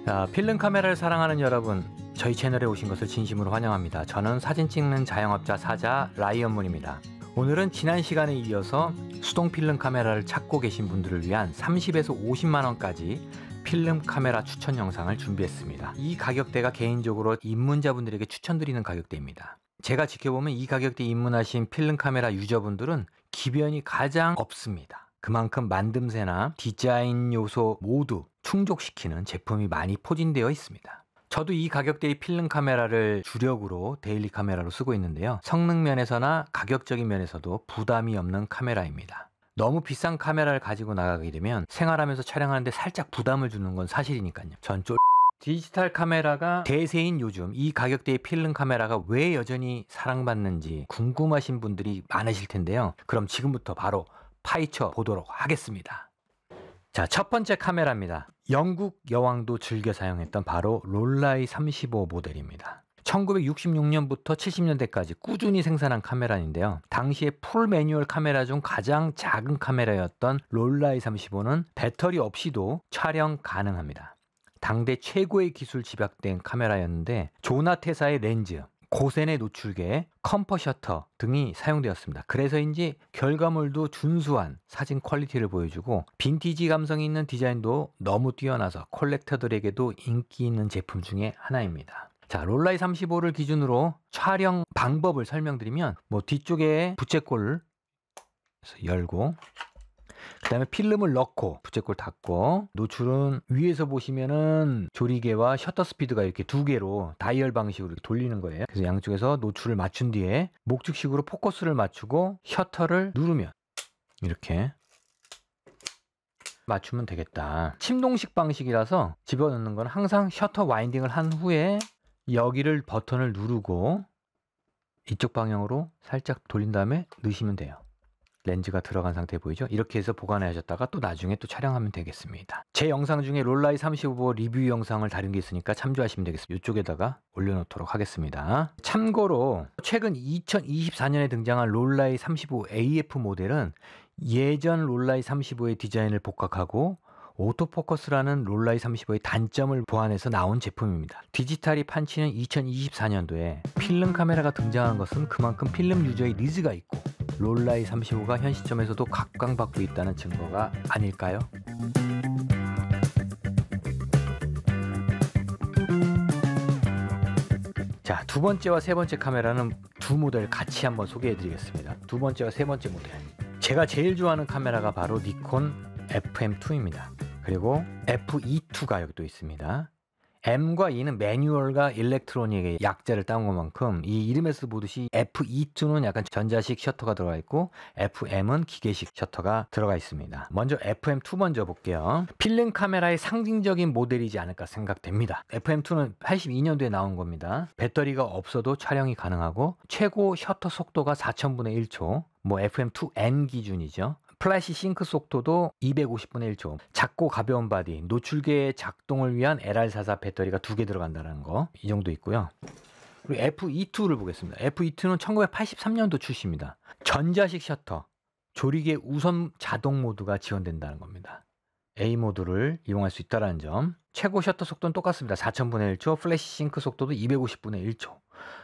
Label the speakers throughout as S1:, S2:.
S1: 자, 필름 카메라를 사랑하는 여러분, 저희 채널에 오신 것을 진심으로 환영합니다. 저는 사진 찍는 자영업자 사자 라이언문입니다. 오늘은 지난 시간에 이어서 수동 필름 카메라를 찾고 계신 분들을 위한 30에서 50만원까지 필름 카메라 추천 영상을 준비했습니다. 이 가격대가 개인적으로 입문자분들에게 추천드리는 가격대입니다. 제가 지켜보면 이 가격대에 입문하신 필름 카메라 유저분들은 기변이 가장 없습니다. 그만큼 만듦새나 디자인 요소 모두 충족시키는 제품이 많이 포진되어 있습니다. 저도 이 가격대의 필름 카메라를 주력으로 데일리 카메라로 쓰고 있는데요. 성능 면에서나 가격적인 면에서도 부담이 없는 카메라입니다. 너무 비싼 카메라를 가지고 나가게 되면 생활하면서 촬영하는데 살짝 부담을 주는 건 사실이니까요. 전 디지털 카메라가 대세인 요즘 이 가격대의 필름 카메라가 왜 여전히 사랑받는지 궁금하신 분들이 많으실 텐데요. 그럼 지금부터 바로 파헤쳐 보도록 하겠습니다. 자, 첫 번째 카메라입니다. 영국 여왕도 즐겨 사용했던 바로 롤라이 35 모델입니다. 1966년부터 70년대까지 꾸준히 생산한 카메라인데요. 당시에 풀 매뉴얼 카메라 중 가장 작은 카메라였던 롤라이 35는 배터리 없이도 촬영 가능합니다. 당대 최고의 기술 집약된 카메라였는데 조나테사의 렌즈, 고센의 노출계, 컴퍼 셔터 등이 사용되었습니다. 그래서인지 결과물도 준수한 사진 퀄리티를 보여주고 빈티지 감성이 있는 디자인도 너무 뛰어나서 콜렉터들에게도 인기 있는 제품 중에 하나입니다. 자, 롤라이 35를 기준으로 촬영 방법을 설명드리면 뒤쪽에 부채꼴을 열고 그 다음에 필름을 넣고 부채꼴 닫고, 노출은 위에서 보시면은 조리개와 셔터 스피드가 이렇게 두 개로 다이얼 방식으로 이렇게 돌리는 거예요. 그래서 양쪽에서 노출을 맞춘 뒤에 목축식으로 포커스를 맞추고 셔터를 누르면 이렇게 맞추면 되겠다. 침동식 방식이라서 집어넣는 건 항상 셔터 와인딩을 한 후에 여기를 버튼을 누르고 이쪽 방향으로 살짝 돌린 다음에 넣으시면 돼요. 렌즈가 들어간 상태 보이죠? 이렇게 해서 보관해 하셨다가 또 나중에 또 촬영하면 되겠습니다. 제 영상 중에 롤라이 35 리뷰 영상을 다룬 게 있으니까 참조하시면 되겠습니다. 이쪽에다가 올려놓도록 하겠습니다. 참고로 최근 2024년에 등장한 롤라이 35 AF 모델은 예전 롤라이 35의 디자인을 복각하고 오토포커스라는 롤라이 35의 단점을 보완해서 나온 제품입니다. 디지털이 판치는 2024년도에 필름 카메라가 등장한 것은 그만큼 필름 유저의 니즈가 있고 롤라이 35가 현 시점에서도 각광받고 있다는 증거가 아닐까요? 자, 두 번째와 세 번째 카메라는 두 모델 같이 한번 소개해 드리겠습니다. 두 번째와 세 번째 모델, 제가 제일 좋아하는 카메라가 바로 니콘 FM2입니다. 그리고 FE2가 여기 또 있습니다. M과 E는 매뉴얼과 일렉트로닉의 약자를 따온 것만큼 이 이름에서 보듯이 FE2는 약간 전자식 셔터가 들어가 있고 FM은 기계식 셔터가 들어가 있습니다. 먼저 FM2 먼저 볼게요. 필름 카메라의 상징적인 모델이지 않을까 생각됩니다. FM2는 82년도에 나온 겁니다. 배터리가 없어도 촬영이 가능하고 최고 셔터 속도가 4000분의 1초, FM2N 기준이죠. 플래시 싱크 속도도 250분의 1초, 작고 가벼운 바디, 노출계의 작동을 위한 LR44 배터리가 2개 들어간다는 거, 이 정도 있고요. 그리고 FE2를 보겠습니다. FE2는 1983년도 출시입니다. 전자식 셔터, 조리개 우선 자동 모드가 지원된다는 겁니다. A 모드를 이용할 수 있다는 점. 최고 셔터 속도는 똑같습니다. 4000분의 1초, 플래시 싱크 속도도 250분의 1초.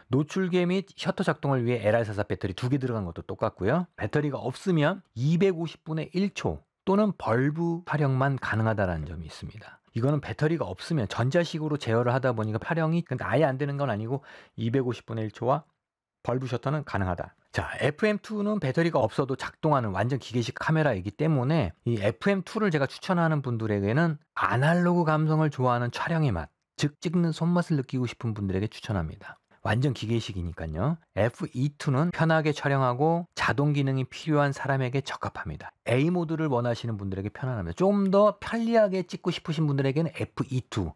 S1: 노출계 및 셔터 작동을 위해 LR44 배터리 2개 들어간 것도 똑같고요. 배터리가 없으면 250분의 1초 또는 벌브 촬영만 가능하다는 점이 있습니다. 이거는 배터리가 없으면 전자식으로 제어를 하다 보니까 촬영이 아예 안 되는 건 아니고 250분의 1초와 벌브 셔터는 가능하다. 자, FM2는 배터리가 없어도 작동하는 완전 기계식 카메라이기 때문에 이 FM2를 제가 추천하는 분들에게는 아날로그 감성을 좋아하는 촬영의 맛, 즉 찍는 손맛을 느끼고 싶은 분들에게 추천합니다. 완전 기계식이니까요. FE2는 편하게 촬영하고 자동 기능이 필요한 사람에게 적합합니다. A 모드를 원하시는 분들에게 편안합니다. 좀 더 편리하게 찍고 싶으신 분들에게는 FE2,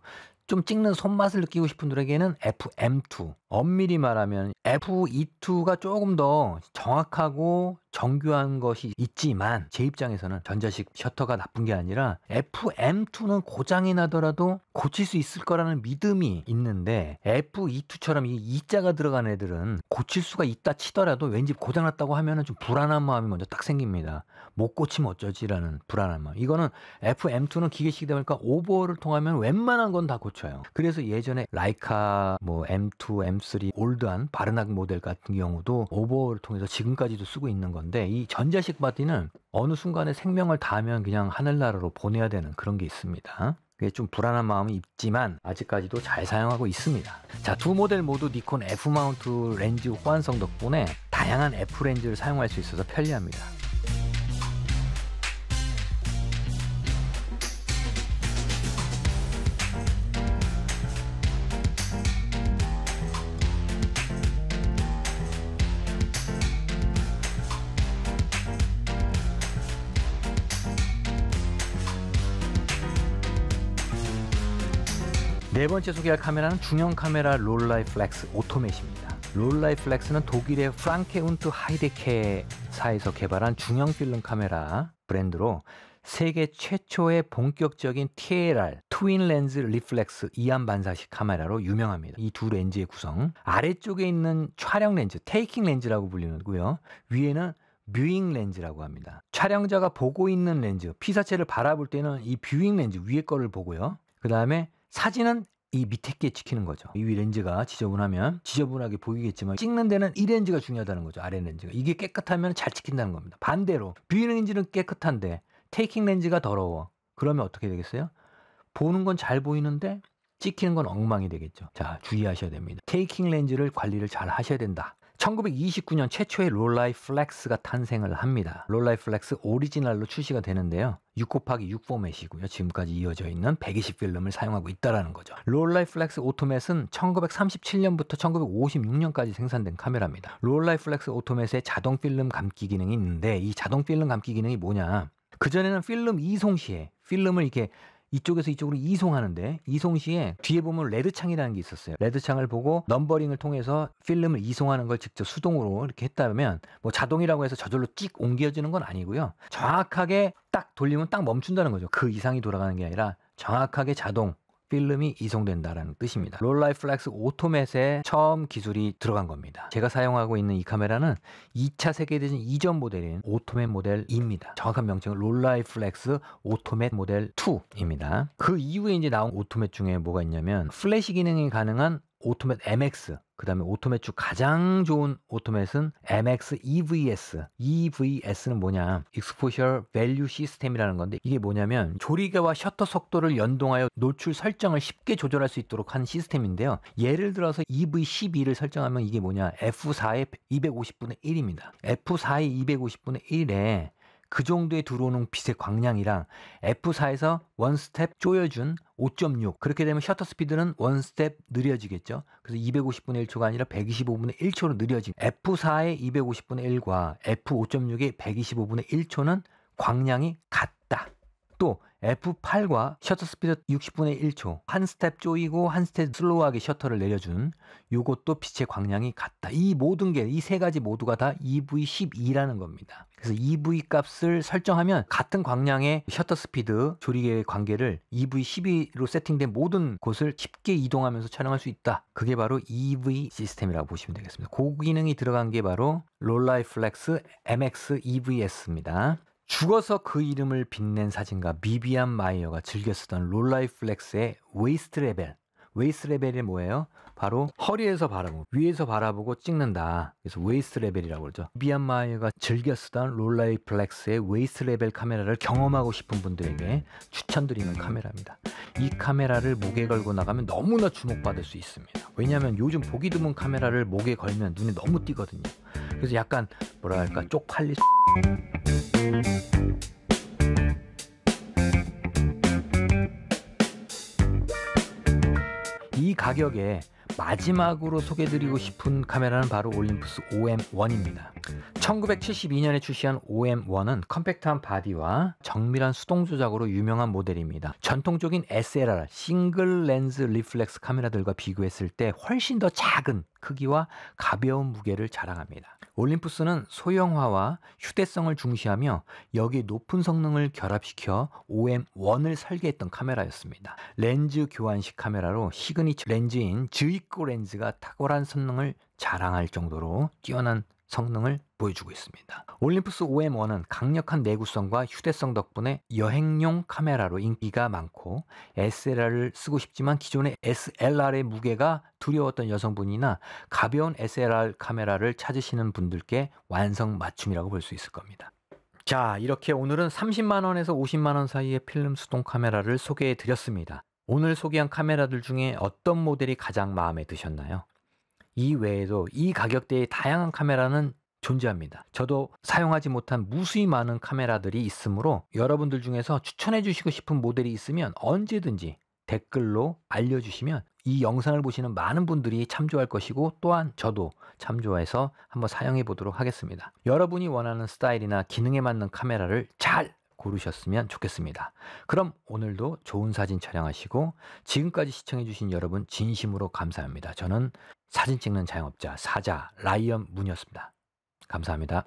S1: 좀 찍는 손맛을 느끼고 싶은 분들에게는 FM2. 엄밀히 말하면 FE2가 조금 더 정확하고 정교한 것이 있지만 제 입장에서는 전자식 셔터가 나쁜 게 아니라 FM2는 고장이 나더라도 고칠 수 있을 거라는 믿음이 있는데 FE2처럼 이 E자가 들어간 애들은 고칠 수가 있다 치더라도 왠지 고장났다고 하면은 좀 불안한 마음이 먼저 딱 생깁니다. 못 고치면 어쩌지라는 불안한 마음. 이거는 FM2는 기계식이다 보니까 오버홀을 통하면 웬만한 건 다 고쳐요. 그래서 예전에 라이카 뭐 M2, M3 올드한 바르낙 모델 같은 경우도 오버홀을 통해서 지금까지도 쓰고 있는 건데 이 전자식 바디는 어느 순간에 생명을 다하면 그냥 하늘나라로 보내야 되는 그런 게 있습니다. 그게 좀 불안한 마음이 있지만 아직까지도 잘 사용하고 있습니다. 자, 두 모델 모두 니콘 F마운트 렌즈 호환성 덕분에 다양한 F 렌즈를 사용할 수 있어서 편리합니다. 네 번째 소개할 카메라는 중형 카메라 롤라이 플렉스 오토맷입니다. 롤라이 플렉스는 독일의 프랑케 운트 하이데케사에서 개발한 중형 필름 카메라 브랜드로 세계 최초의 본격적인 TLR 트윈 렌즈 리플렉스 이안 반사식 카메라로 유명합니다. 이 두 렌즈의 구성, 아래쪽에 있는 촬영 렌즈 테이킹 렌즈라고 불리고요, 위에는 뷰잉 렌즈라고 합니다. 촬영자가 보고 있는 렌즈, 피사체를 바라볼 때는 이 뷰잉 렌즈 위에 거를 보고요, 그 다음에 사진은 이 밑에 게 찍히는 거죠. 이 위 렌즈가 지저분하면 지저분하게 보이겠지만 찍는 데는 이 렌즈가 중요하다는 거죠. 아래 렌즈가. 이게 깨끗하면 잘 찍힌다는 겁니다. 반대로 뷰잉 렌즈는 깨끗한데 테이킹 렌즈가 더러워. 그러면 어떻게 되겠어요? 보는 건 잘 보이는데 찍히는 건 엉망이 되겠죠. 자, 주의하셔야 됩니다. 테이킹 렌즈를 관리를 잘 하셔야 된다. 1929년 최초의 롤라이 플렉스가 탄생을 합니다. 롤라이 플렉스 오리지널로 출시가 되는데요. 6곱하기6 포맷이고요. 지금까지 이어져 있는 120 필름을 사용하고 있다는 거죠. 롤라이 플렉스 오토맷은 1937년부터 1956년까지 생산된 카메라입니다. 롤라이 플렉스 오토맷에 자동 필름 감기 기능이 있는데 이 자동 필름 감기 기능이 뭐냐? 그전에는 필름 이송 시에 필름을 이렇게 이쪽에서 이쪽으로 이송하는데 이송 시에 뒤에 보면 레드 창이라는 게 있었어요. 레드 창을 보고 넘버링을 통해서 필름을 이송하는 걸 직접 수동으로 이렇게 했다면 뭐 자동이라고 해서 저절로 찍 옮겨지는 건 아니고요. 정확하게 딱 돌리면 딱 멈춘다는 거죠. 그 이상이 돌아가는 게 아니라 정확하게 자동 필름이 이송된다는 뜻입니다. 롤라이 플렉스 오토맷에 처음 기술이 들어간 겁니다. 제가 사용하고 있는 이 카메라는 2차 세계대전 이전 모델인 오토맷 모델입니다. 정확한 명칭은 롤라이 플렉스 오토맷 모델 2입니다. 그 이후에 이제 나온 오토맷 중에 뭐가 있냐면 플래시 기능이 가능한 오토맷 MX, 그 다음에 오토맷 중 가장 좋은 오토맷은 MX EVS. EVS는 뭐냐? Exposure Value System이라는 건데 이게 뭐냐면 조리개와 셔터 속도를 연동하여 노출 설정을 쉽게 조절할 수 있도록 한 시스템인데요. 예를 들어서 EV12를 설정하면 이게 뭐냐? F4의 250분의 1입니다. F4의 250분의 1에 그 정도에 들어오는 빛의 광량이랑 F4에서 원스텝 조여준 5.6, 그렇게 되면 셔터 스피드는 원스텝 느려지겠죠. 그래서 250분의 1초가 아니라 125분의 1초로 느려지고 F4의 250분의 1과 F5.6의 125분의 1초는 광량이 같다. 또 F8과 셔터 스피드 60분의 1초, 한 스텝 쪼이고 한 스텝 슬로우하게 셔터를 내려준 요것도 빛의 광량이 같다. 이 모든 게, 이 세 가지 모두가 다 EV12라는 겁니다. 그래서 EV 값을 설정하면 같은 광량의 셔터 스피드, 조리개의 관계를 EV12로 세팅된 모든 곳을 쉽게 이동하면서 촬영할 수 있다. 그게 바로 EV 시스템이라고 보시면 되겠습니다. 그 기능이 들어간 게 바로 롤라이 플렉스 MX EVS입니다. 죽어서 그 이름을 빛낸 사진가 비비안 마이어가 즐겨 쓰던 롤라이 플렉스의 웨이스트 레벨. 웨이스트 레벨이 뭐예요? 바로 허리에서 바라보고 위에서 바라보고 찍는다. 그래서 웨이스트 레벨이라고 그러죠. 비비안 마이어가 즐겨 쓰던 롤라이 플렉스의 웨이스트 레벨 카메라를 경험하고 싶은 분들에게 추천드리는 카메라입니다. 이 카메라를 목에 걸고 나가면 너무나 주목받을 수 있습니다. 왜냐하면 요즘 보기 드문 카메라를 목에 걸면 눈에 너무 띄거든요. 그래서 약간 뭐랄까 쪽팔릴 이 가격에 마지막으로 소개해드리고 싶은 카메라는 바로 올림푸스 OM1입니다. 1972년에 출시한 OM1은 컴팩트한 바디와 정밀한 수동 조작으로 유명한 모델입니다. 전통적인 SLR 싱글 렌즈 리플렉스 카메라들과 비교했을 때 훨씬 더 작은 크기와 가벼운 무게를 자랑합니다. 올림푸스는 소형화와 휴대성을 중시하며 여기 높은 성능을 결합시켜 OM1을 설계했던 카메라였습니다. 렌즈 교환식 카메라로 시그니처 렌즈인 즈이코 렌즈가 탁월한 성능을 자랑할 정도로 뛰어난 성능을 보여주고 있습니다. 올림푸스 OM1은 강력한 내구성과 휴대성 덕분에 여행용 카메라로 인기가 많고, SLR을 쓰고 싶지만 기존의 SLR의 무게가 두려웠던 여성분이나 가벼운 SLR 카메라를 찾으시는 분들께 완성 맞춤이라고 볼 수 있을 겁니다. 자, 이렇게 오늘은 30만 원에서 50만 원 사이의 필름 수동 카메라를 소개해 드렸습니다. 오늘 소개한 카메라들 중에 어떤 모델이 가장 마음에 드셨나요? 이 외에도 이 가격대의 다양한 카메라는 존재합니다. 저도 사용하지 못한 무수히 많은 카메라들이 있으므로 여러분들 중에서 추천해 주시고 싶은 모델이 있으면 언제든지 댓글로 알려주시면 이 영상을 보시는 많은 분들이 참조할 것이고, 또한 저도 참조해서 한번 사용해 보도록 하겠습니다. 여러분이 원하는 스타일이나 기능에 맞는 카메라를 잘 고르셨으면 좋겠습니다. 그럼 오늘도 좋은 사진 촬영하시고, 지금까지 시청해주신 여러분 진심으로 감사합니다. 저는 사진 찍는 자영업자 사자 라이언 문이었습니다. 감사합니다.